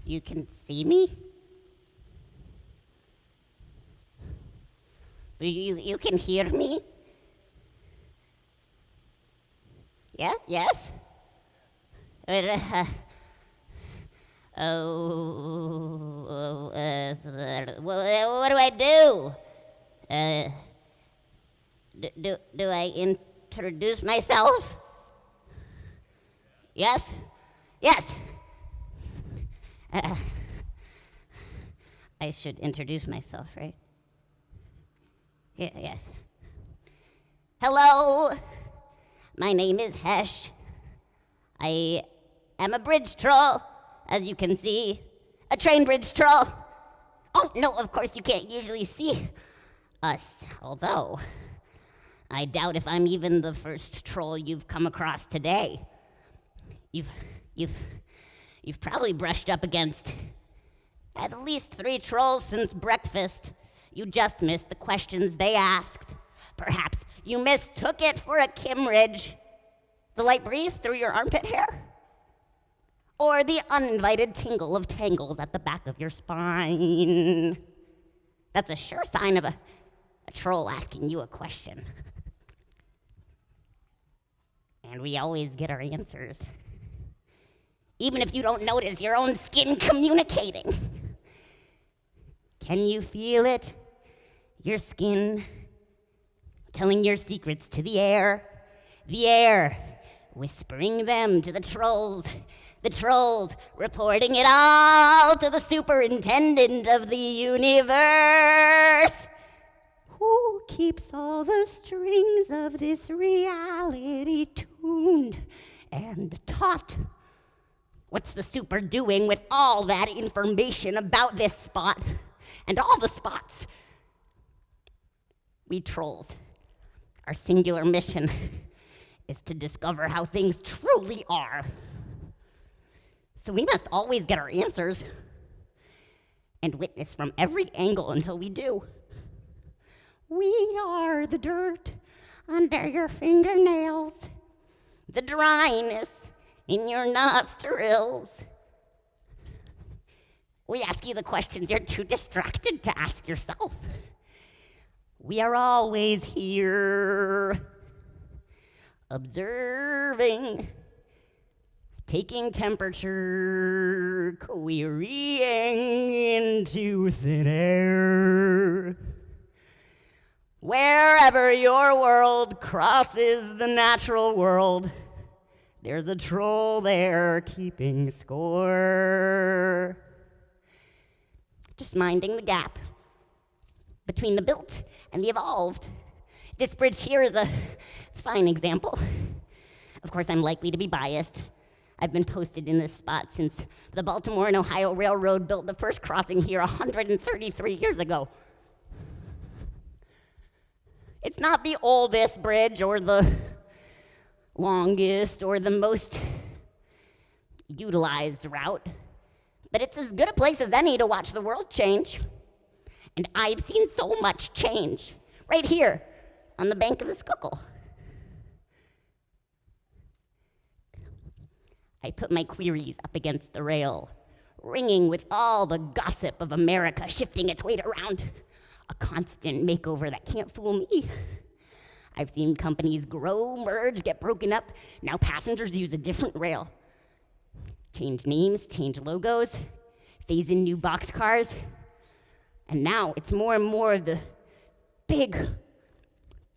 You can see me? You can hear me? Yeah? Yes? What do I do? Do I introduce myself? Yes? Yes! I should introduce myself, right? Yes. Hello! My name is Hesh. I am a bridge troll, as you can see. A train bridge troll. Oh, no, of course you can't usually see us, although I doubt if I'm even the first troll you've come across today. You've probably brushed up against at least 3 trolls since breakfast. You just missed the questions they asked. Perhaps you mistook it for a Kimridge. The light breeze through your armpit hair? Or the uninvited tingle of tangles at the back of your spine? That's a sure sign of a troll asking you a question. And we always get our answers. Even if you don't notice your own skin communicating. Can you feel it? Your skin telling your secrets to the air whispering them to the trolls reporting it all to the superintendent of the universe, who keeps all the strings of this reality tuned and taut. What's the super doing with all that information about this spot and all the spots? We trolls, our singular mission is to discover how things truly are. So we must always get our answers and witness from every angle until we do. We are the dirt under your fingernails, the dryness in your nostrils. We ask you the questions you're too distracted to ask yourself. We are always here, observing, taking temperature, querying into thin air. Wherever your world crosses the natural world, there's a troll there keeping score. Just minding the gap between the built and the evolved. This bridge here is a fine example. Of course, I'm likely to be biased. I've been posted in this spot since the Baltimore and Ohio Railroad built the first crossing here 133 years ago. It's not the oldest bridge or the longest or the most utilized route, but it's as good a place as any to watch the world change. And I've seen so much change right here on the bank of the Schuylkill. I put my queries up against the rail, ringing with all the gossip of America shifting its weight around. A constant makeover that can't fool me. I've seen companies grow, merge, get broken up. Now passengers use a different rail. Change names, change logos, phase in new boxcars. And now it's more and more of the big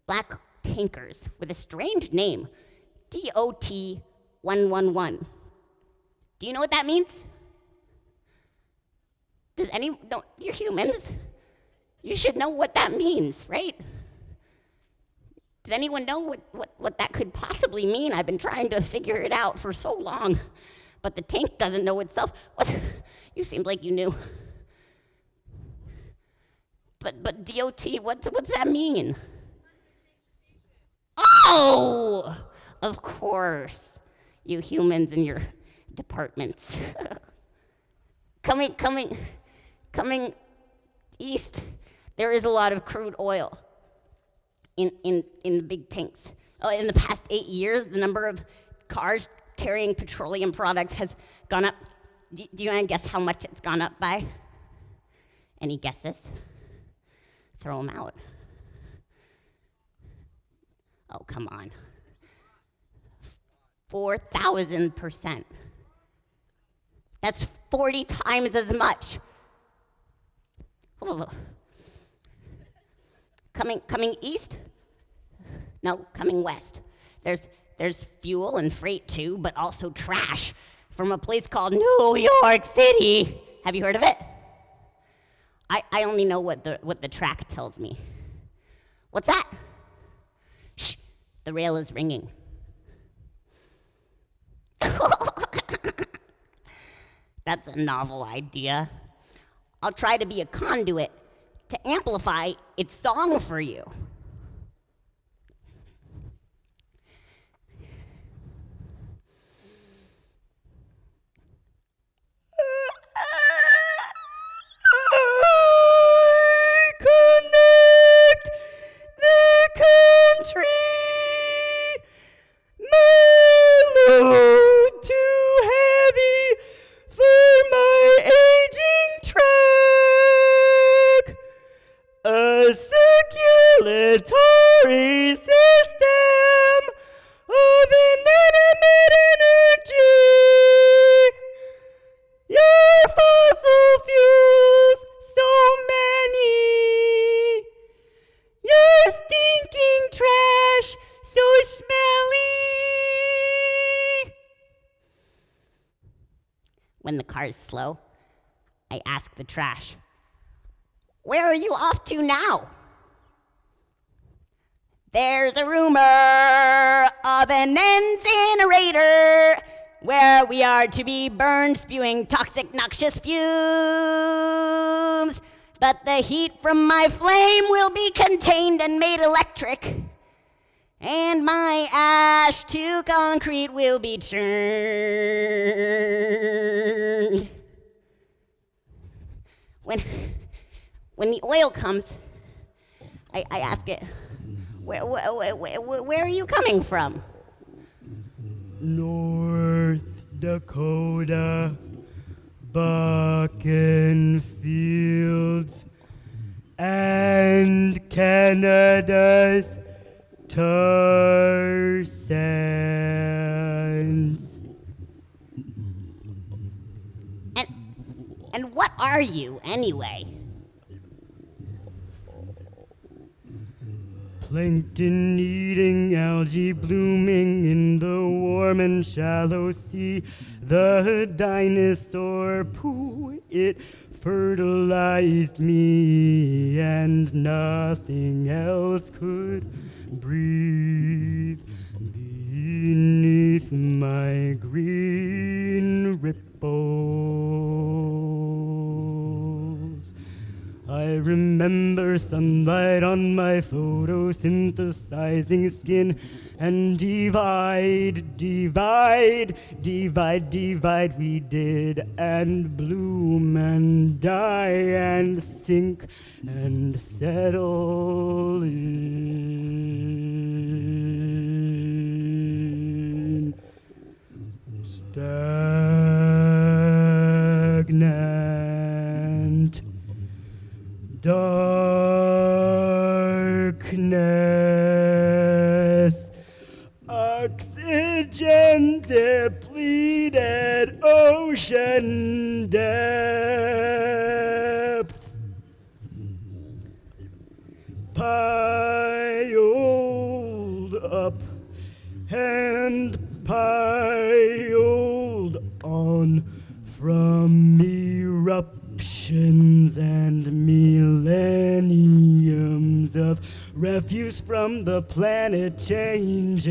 black tankers with a strange name, DOT 111. Do you know what that means? No, you're humans. You should know what that means, right? Does anyone know what that could possibly mean? I've been trying to figure it out for so long, but the tank doesn't know itself. You seemed like you knew. But DOT, what's that mean? Oh, of course, you humans and your departments. Coming east, there is a lot of crude oil in the big tanks. In the past 8 years, the number of cars carrying petroleum products has gone up Do you want to guess how much it's gone up by? Any guesses? Throw them out. Oh, come on. 4,000%. That's 40 times as much. Oh. Coming east? No, coming west. There's fuel and freight too, but also trash from a place called New York City. Have you heard of it? I only know what the track tells me. What's that? Shh, the rail is ringing. That's a novel idea. I'll try to be a conduit to amplify its song for you. Connect the country, my load too heavy for my aging track. A circulatory system of inanimate energy. Your fossil fuels, so many. Your stinking trash, so smelly. When the car's slow, I ask the trash, where are you off to now? There's a rumor of an incinerator where we are to be burned, spewing toxic, noxious fumes. But the heat from my flame will be contained and made electric, and my ash to concrete will be turned. When the oil comes, I ask it, where are you coming from? North Dakota, Bucking Fields, and Canada's tar sands. And what are you, anyway? Plankton eating, algae blooming in the warm and shallow sea. The dinosaur poo, it fertilized me, and nothing else could breathe beneath my green ripples. I remember sunlight on my photosynthesizing skin, and divide we did, and bloom and die and sink and settle in. Stagnant darkness, oxygen depleted ocean depths, piled up and piled on from eruptions and millenniums of refuse from the planet changing.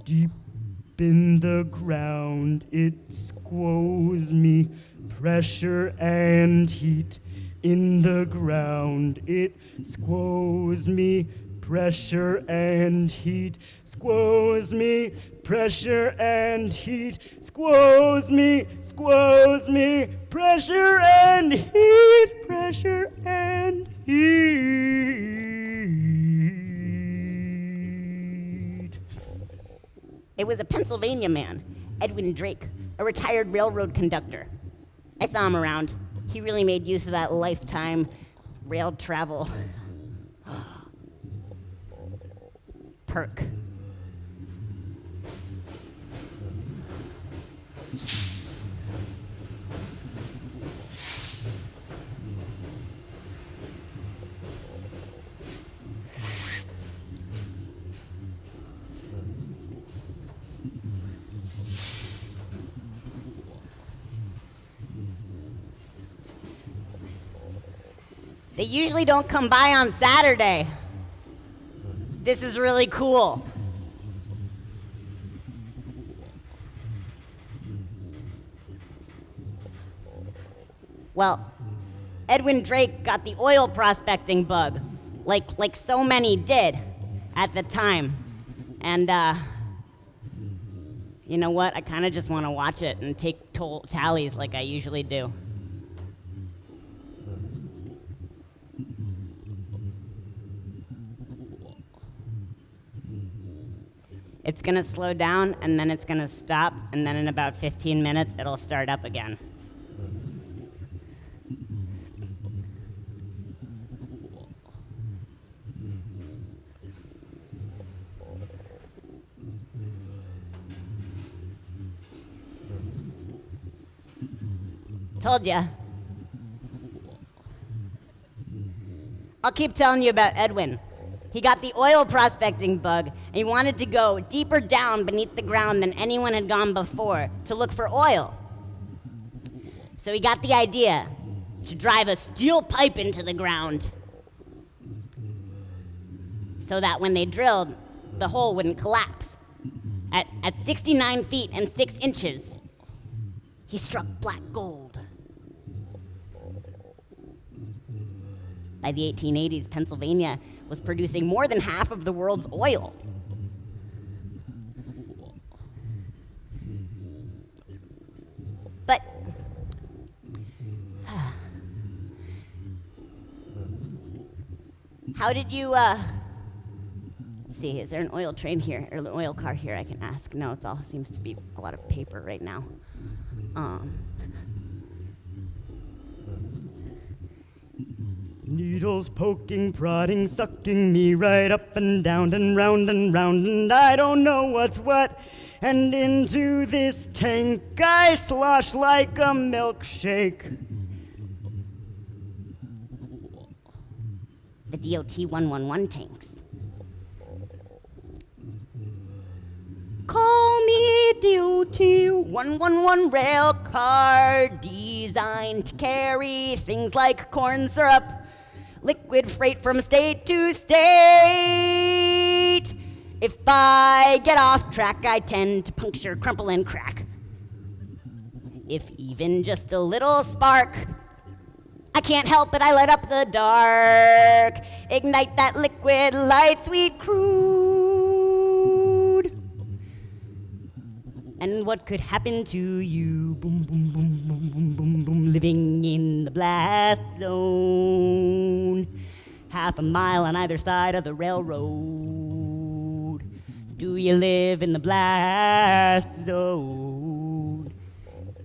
Deep in the ground it squoze me, pressure and heat. In the ground it squoze me, pressure and heat. Squoze me, pressure and heat. Squoze me, pressure and heat, pressure and heat. It was a Pennsylvania man. Edwin Drake, a retired railroad conductor. I saw him around. He really made use of that lifetime rail travel perk. They usually don't come by on Saturday. This is really cool. Well, Edwin Drake got the oil prospecting bug, like so many did at the time. And you know what? I kind of just want to watch it and take tallies like I usually do. It's gonna slow down, and then it's gonna stop, and then in about 15 minutes, it'll start up again. Told ya. I'll keep telling you about Edwin. He got the oil prospecting bug, and he wanted to go deeper down beneath the ground than anyone had gone before to look for oil. So he got the idea to drive a steel pipe into the ground so that when they drilled, the hole wouldn't collapse. At 69 feet and 6 inches, he struck black gold. By the 1880s, Pennsylvania was producing more than half of the world's oil. But how did you, let's see, is there an oil train here, or an oil car here I can ask? No, it all seems to be a lot of paper right now. Needles poking, prodding, sucking me right up and down and round and round, and I don't know what's what. And into this tank I slosh like a milkshake. The DOT 111 tanks. Call me DOT 111 rail car, designed to carry things like corn syrup, liquid freight from state to state. If I get off track, I tend to puncture, crumple, and crack. If even just a little spark, I can't help it, I light up the dark. Ignite that liquid light, sweet crude. And what could happen to you? Boom, boom, boom, boom, boom, boom, boom, living in the blast zone. Half a mile on either side of the railroad. Do you live in the blast zone?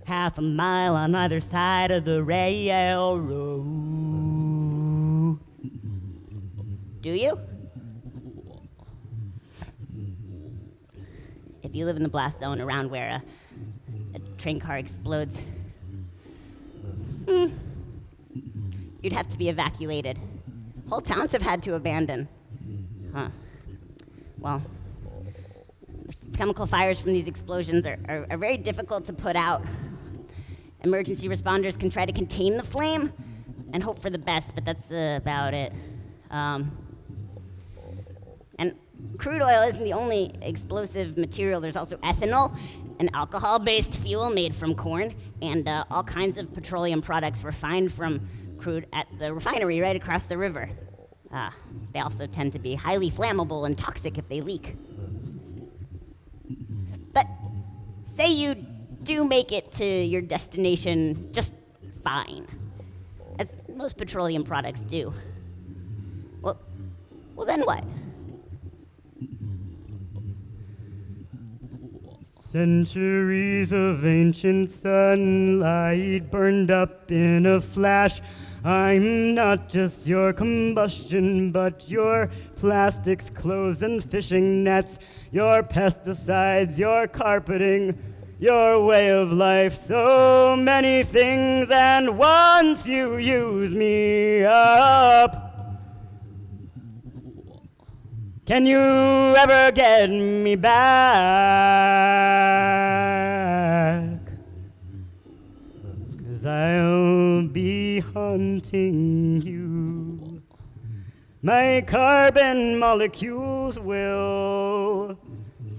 Half a mile on either side of the railroad. Do you? If you live in the blast zone around where a train car explodes, you'd have to be evacuated. Whole towns have had to abandon. Huh. Well, chemical fires from these explosions are very difficult to put out. Emergency responders can try to contain the flame and hope for the best, but that's about it. And crude oil isn't the only explosive material. There's also ethanol, an alcohol-based fuel made from corn, and all kinds of petroleum products refined from crude at the refinery right across the river. They also tend to be highly flammable and toxic if they leak. But say you do make it to your destination just fine, as most petroleum products do. Well, then what? Centuries of ancient sunlight burned up in a flash. I'm not just your combustion, but your plastics, clothes, and fishing nets, your pesticides, your carpeting, your way of life, so many things, and once you use me up, can you ever get me back? 'Cause I'll be hunting you. My carbon molecules will,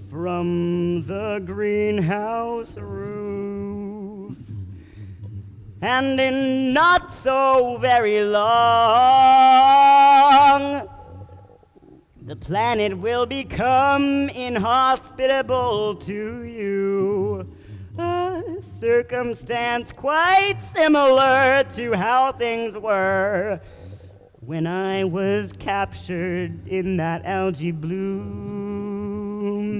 from the greenhouse roof, and in not so very long, the planet will become inhospitable to you. A circumstance quite similar to how things were when I was captured in that algae bloom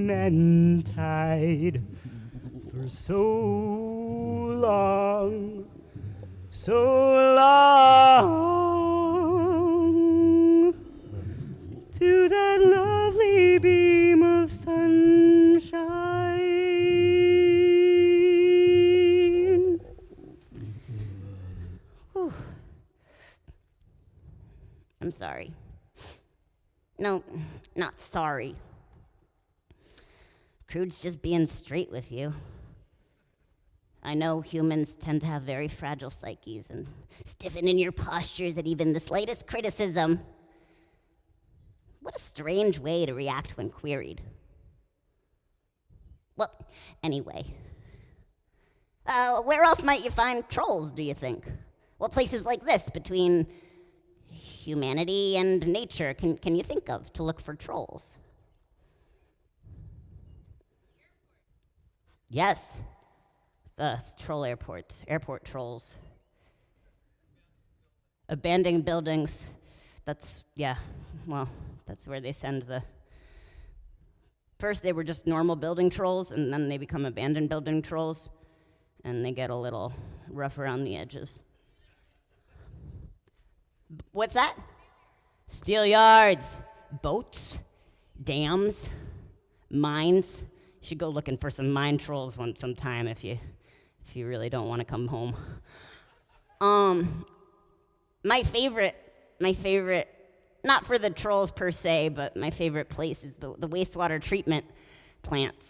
and tide for so long, so long, to that lovely beam of sunshine. Whew. I'm sorry. No, not sorry. Crude's just being straight with you. I know humans tend to have very fragile psyches and stiffen in your postures at even the slightest criticism. What a strange way to react when queried. Well, anyway. Where else might you find trolls, do you think? What places like this between humanity and nature can you think of to look for trolls? Yes, the troll airports, airport trolls. Abandoned buildings, that's where they send the... First they were just normal building trolls, and then they become abandoned building trolls, and they get a little rough around the edges. What's that? Steel yards, boats, dams, mines. You should go looking for some mine trolls sometime if you really don't want to come home. My favorite, not for the trolls per se, but my favorite place is the wastewater treatment plants.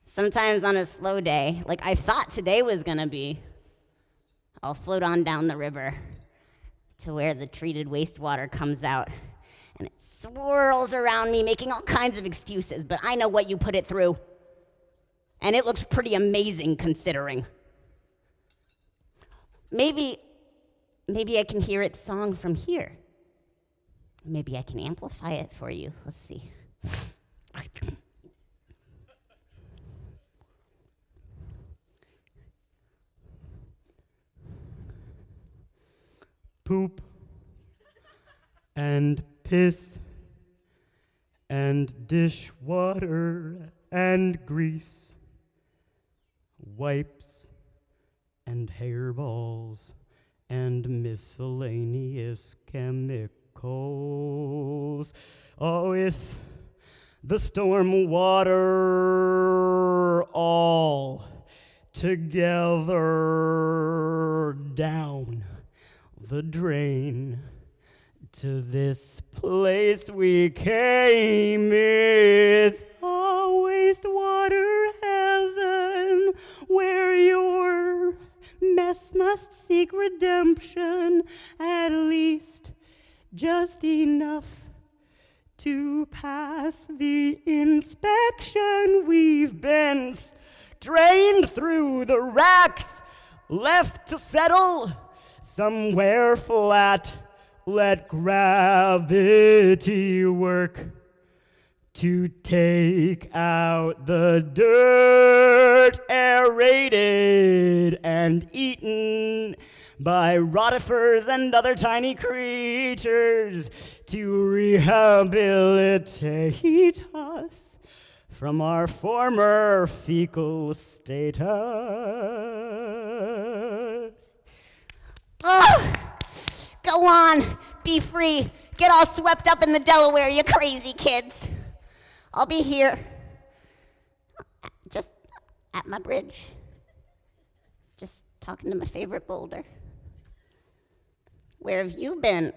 Sometimes on a slow day, like I thought today was gonna be, I'll float on down the river to where the treated wastewater comes out, and it swirls around me, making all kinds of excuses, but I know what you put it through, and it looks pretty amazing considering. Maybe I can hear its song from here. Maybe I can amplify it for you. Let's see. Poop and piss and dishwater and grease, wipes and hairballs and miscellaneous chemicals. Oh, if the storm water all together down the drain to this place we came, it's a wastewater heaven where your mess must seek redemption, at least just enough to pass the inspection. We've been drained through the racks, left to settle somewhere flat. Let gravity work to take out the dirt, aerated and eaten by rotifers and other tiny creatures to rehabilitate us from our former fecal status. Ugh! Go on, be free. Get all swept up in the Delaware, you crazy kids. I'll be here, just at my bridge, just talking to my favorite boulder. Where have you been?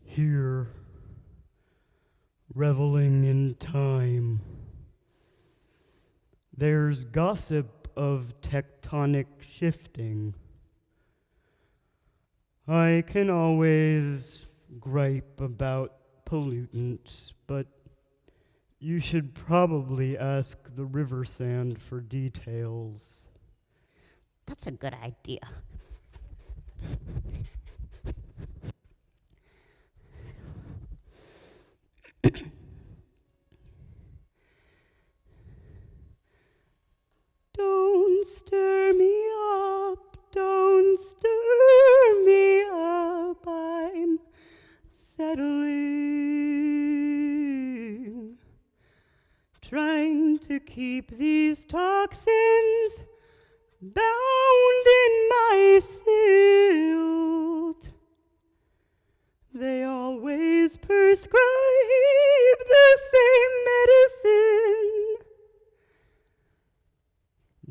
Here, reveling in time. There's gossip of tectonic shifting. I can always gripe about pollutants, but you should probably ask the river sand for details. That's a good idea. Don't stir me up, don't stir me up, I'm settling. Trying to keep these toxins bound in my silt. They always prescribe the same medicine.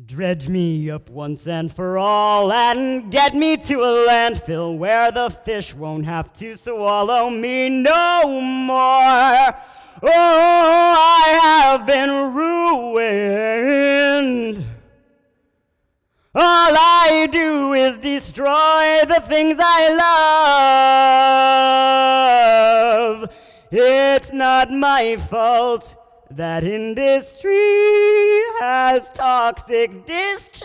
Dredge me up once and for all and get me to a landfill where the fish won't have to swallow me no more. Oh, I have been ruined. All I do is destroy the things I love. It's not my fault that industry has toxic discharge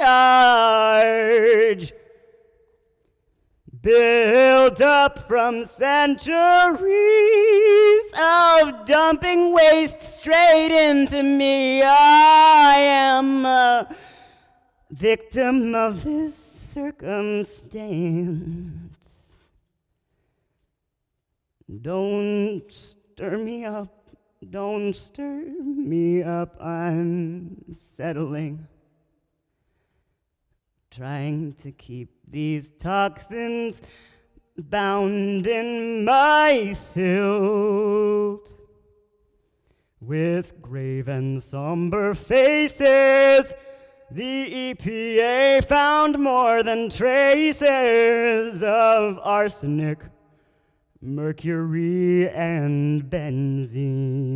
built up from centuries of dumping waste straight into me. I am a victim of this circumstance. Don't stir me up, don't stir me up, I'm settling. Trying to keep these toxins bound in my silt. With grave and somber faces, the EPA found more than traces of arsenic, mercury, and benzene.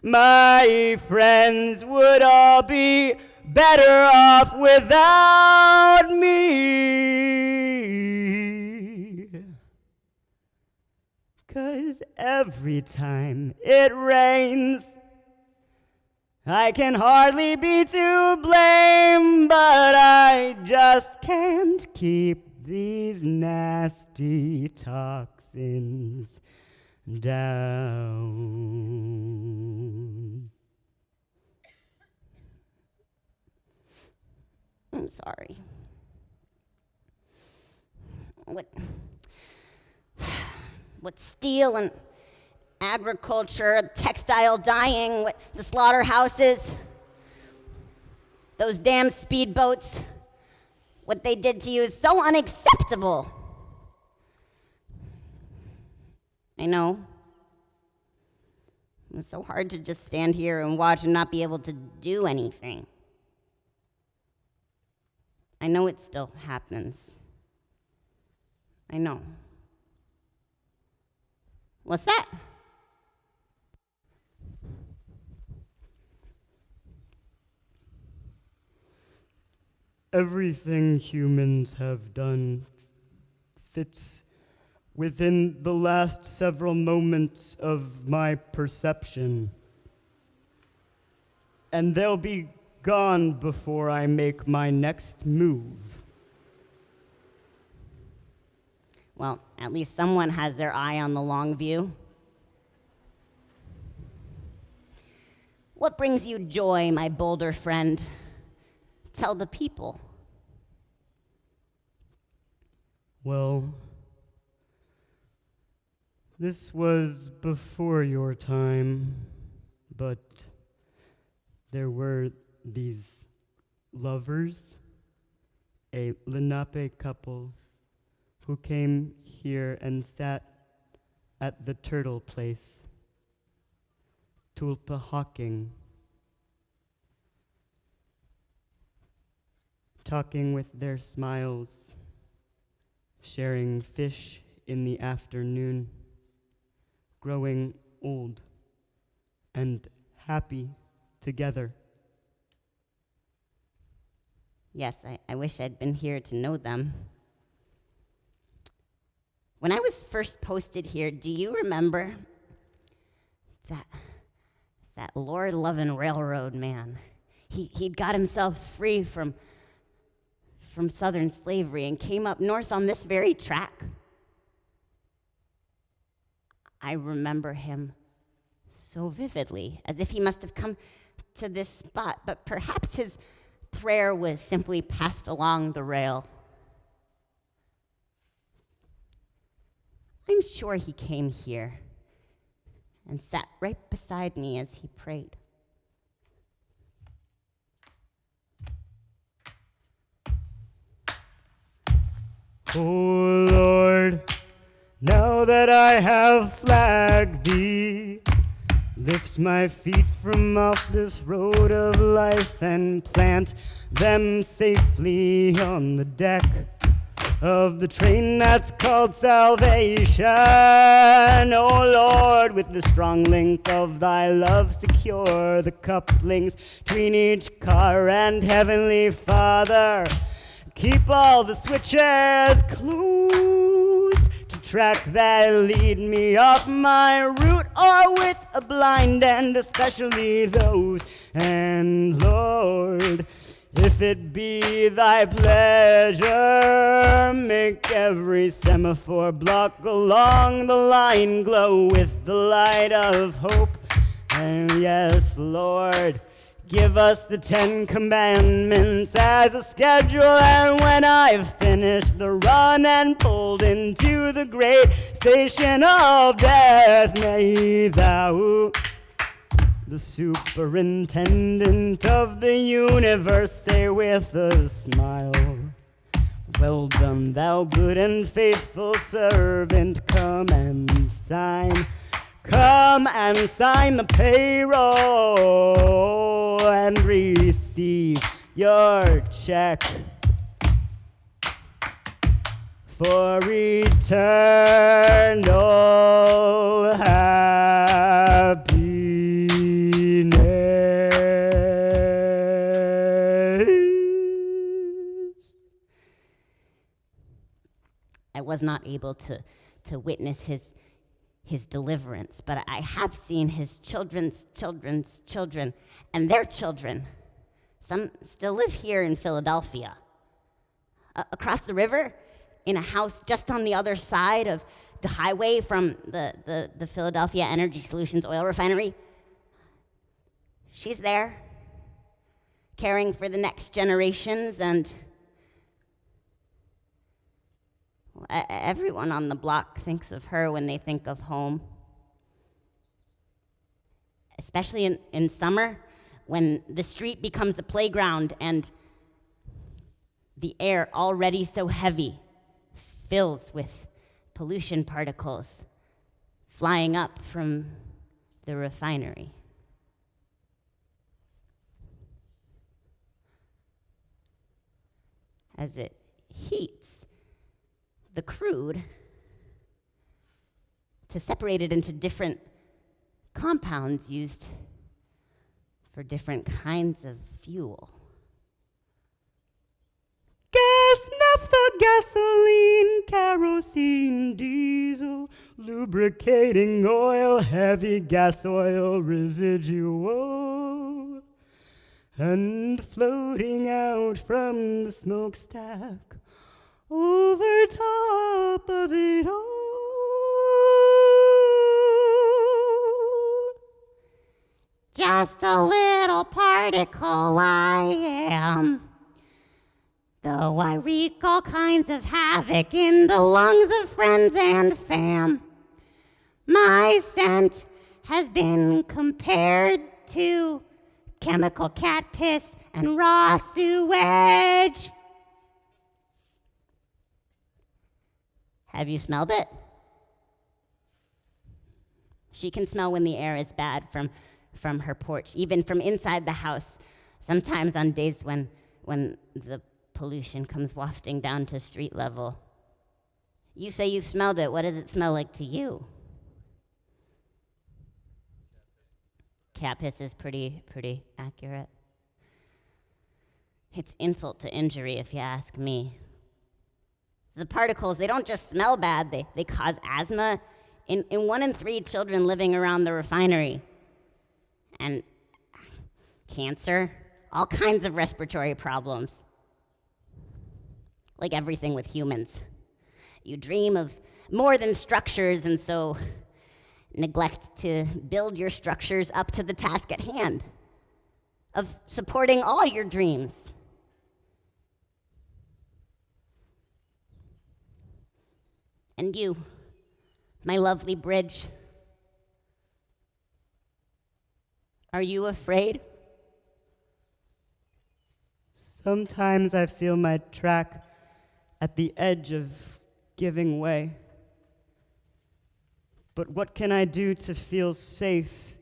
My friends would all be better off without me. 'Cause every time it rains, I can hardly be to blame, but I just can't keep these nasty toxins down. I'm sorry. What steel and agriculture, textile dyeing, the slaughterhouses, those damn speedboats, what they did to you is so unacceptable. I know. It's so hard to just stand here and watch and not be able to do anything. I know it still happens. I know. What's that? Everything humans have done fits within the last several moments of my perception. And they'll be gone before I make my next move. Well, at least someone has their eye on the long view. What brings you joy, my boulder friend? tell the people? Well, this was before your time, but there were these lovers, a Lenape couple, who came here and sat at the turtle place, tulpa hawking, talking with their smiles, sharing fish in the afternoon, growing old and happy together. Yes, I wish I'd been here to know them. When I was first posted here, do you remember that Lord-loving railroad man? He'd got himself free from Southern slavery and came up north on this very track. I remember him so vividly, as if he must have come to this spot, but perhaps his prayer was simply passed along the rail. I'm sure he came here and sat right beside me as he prayed. O Lord, now that I have flagged thee, lift my feet from off this road of life and plant them safely on the deck of the train that's called salvation. O Lord, with the strong link of thy love secure the couplings between each car and Heavenly Father. Keep all the switches closed to track that lead me off my route, or with a blind end, especially those. And Lord, if it be thy pleasure, make every semaphore block along the line glow with the light of hope. And yes, Lord, give us the 10 Commandments as a schedule, and when I've finished the run and pulled into the great station of death, may thou, the superintendent of the universe, say with a smile, well done, thou good and faithful servant, come and sign the payroll and receive your check for eternal happiness. I was not able to witness his deliverance, but I have seen his children's children's children and their children. Some still live here in Philadelphia. Across the river, in a house just on the other side of the highway from the Philadelphia Energy Solutions oil refinery. She's there, caring for the next generations, and everyone on the block thinks of her when they think of home. Especially in summer, when the street becomes a playground and the air, already so heavy, fills with pollution particles flying up from the refinery. As it heats the crude to separate it into different compounds used for different kinds of fuel. Gas, naphtha, gasoline, kerosene, diesel, lubricating oil, heavy gas oil residual, and floating out from the smokestack over top of it all. Just a little particle I am. though I wreak all kinds of havoc in the lungs of friends and fam. My scent has been compared to chemical cat piss and raw sewage. Have you smelled it? She can smell when the air is bad from her porch, even from inside the house, sometimes on days when the pollution comes wafting down to street level. You say you've smelled it. What does it smell like to you? Cat piss is pretty accurate. It's insult to injury, if you ask me. The particles, they don't just smell bad, they cause asthma in 1 in 3 children living around the refinery. And cancer, all kinds of respiratory problems. Like everything with humans. You dream of more than structures, and so neglect to build your structures up to the task at hand of supporting all your dreams. And you, my lovely bridge, are you afraid? Sometimes I feel my track at the edge of giving way. But what can I do to feel safe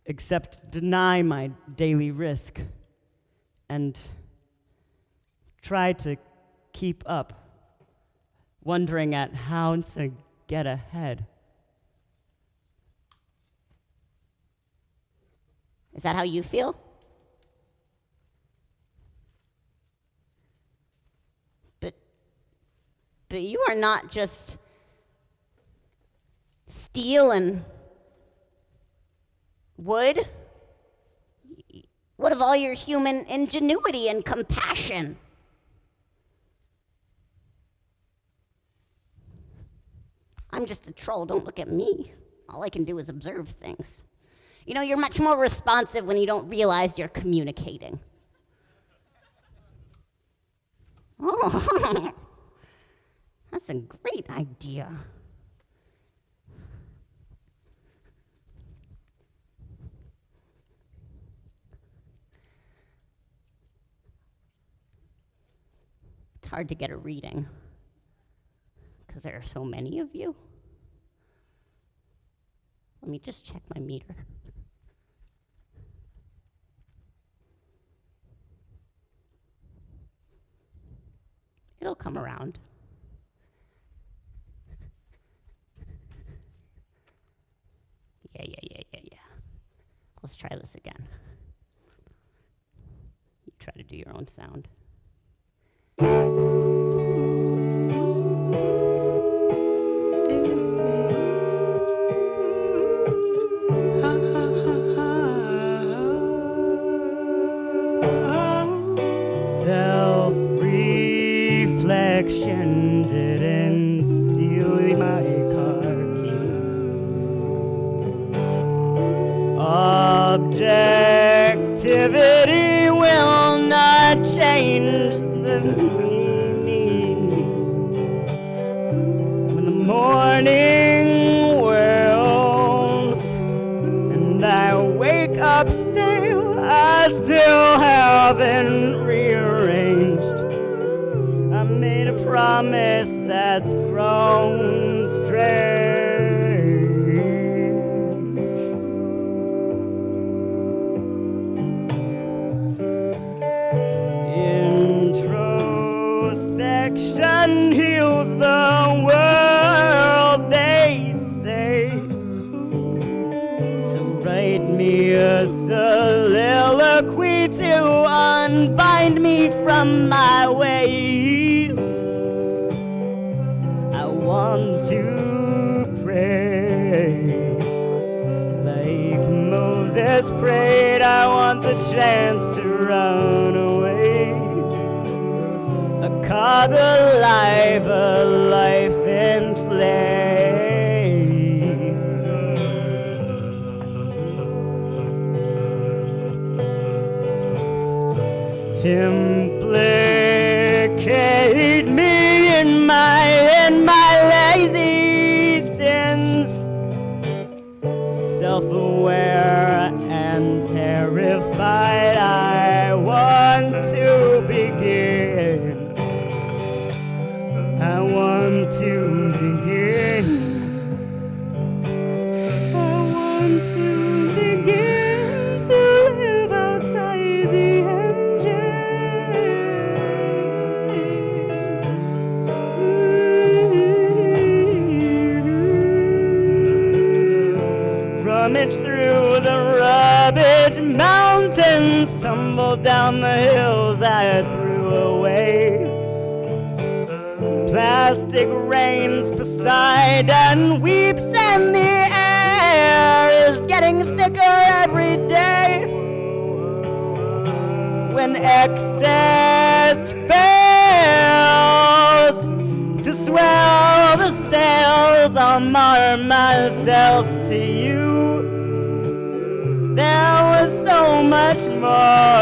except deny my daily risk and try to keep up, wondering at how to get ahead? Is that how you feel? But you are not just steel and wood. What of all your human ingenuity and compassion? I'm just a troll, don't look at me. All I can do is observe things. You know, you're much more responsive when you don't realize you're communicating. Oh, that's a great idea. It's hard to get a reading because there are so many of you. Let me just check my meter. It'll come around. Yeah. Let's try this again. You try to do your own sound. Self-reflection didn't steal my car keys. Objectivity will not change the meaning. When the morning whirls and I wake up stale, I still haven't rearranged. I made a promise that's grown strange. Introspection heals the world, they say. So write me a soliloquy to unbind me from my ways. I want to pray like Moses prayed. I want the chance to run away. A cog alive, a life enslaved. Him play roll down the hills I threw away. Plastic rains beside and weeps, and the air is getting thicker every day. When excess fails to swell the sails, I'll mar myself to you. There was so much more